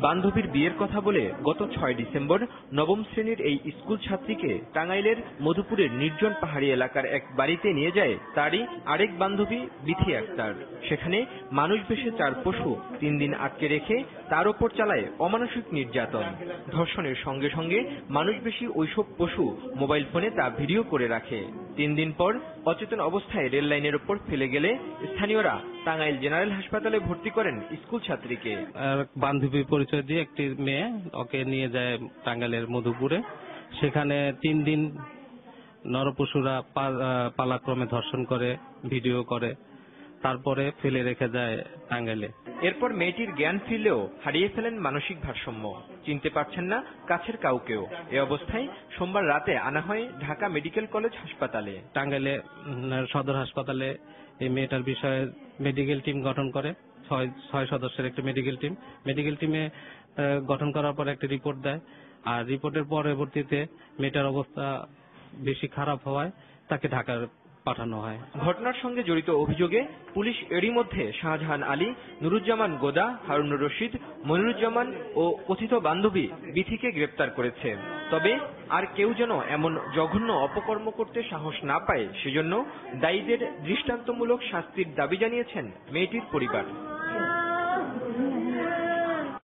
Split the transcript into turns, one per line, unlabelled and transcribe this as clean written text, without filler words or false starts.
বান্ধবীর বিয়ের কথা বলে গত 6 ডিসেম্বর নবম শ্রেণীর এই স্কুল ছাত্রীকে টাঙ্গাইলের মধুপুরের নির্জন পাহাড়ি এলাকার এক বাড়িতে নিয়ে যায় তারই আরেক বান্ধবী বিথি আক্তার। সেখানে মানুষ বেশে 4 পশু 3 দিন আটকে রেখে তার ওপর চালায় অমানসিক নির্যাতন। ধর্ষণের সঙ্গে সঙ্গে মানুষ বেশি ওইসব পশু মোবাইল ফোনে তা ভিডিও করে রাখে। 3 দিন পর অচেতন অবস্থায় রেল লাইনের ওপর ফেলে গেলে স্থানীয়রা টাঙ্গাইল জেনারেল হাসপাতালে ভর্তি করেন স্কুল ছাত্রীকে।
বান্ধবী পরিচয় দিয়ে একটি মেয়ে ওকে নিয়ে যায় টাঙ্গাইলের মধুপুরে। সেখানে 3 দিন নরপশুরা পালাক্রমে ধর্ষণ করে, ভিডিও করে, তারপরে ফেলে রেখে যায় টাঙ্গাইলে।
এরপর মেয়েটির জ্ঞান ফিরলেও হারিয়ে ফেলেন মানসিক ভারসাম্য, চিনতে পারছেন না কাছের কাউকেও। এ অবস্থায় সোমবার রাতে আনা হয় ঢাকা মেডিকেল কলেজ হাসপাতালে।
টাঙ্গাইলে সদর হাসপাতালে এই মেয়েটার বিষয়ে মেডিকেল টিম গঠন করে, 6 সদস্যের একটি মেডিকেল টিমে গঠন করার পর একটি রিপোর্ট দেয়। আর রিপোর্টের পরবর্তীতে মেয়েটার অবস্থা বেশি খারাপ হওয়ায় তাকে ঢাকার পাঠানো হয়।
ঘটনার সঙ্গে জড়িত অভিযোগে পুলিশ এরই মধ্যে শাহজাহান আলী, নুরুজ্জামান গোদা, হারুনুর রশিদ, মনিরুজ্জামান ও কথিত বান্ধবী বিথিকে গ্রেপ্তার করেছে। তবে আর কেউ যেন এমন জঘন্য অপকর্ম করতে সাহস না পায়, সেজন্য দায়ীদের দৃষ্টান্তমূলক শাস্তির দাবি জানিয়েছেন মেয়েটির পরিবার।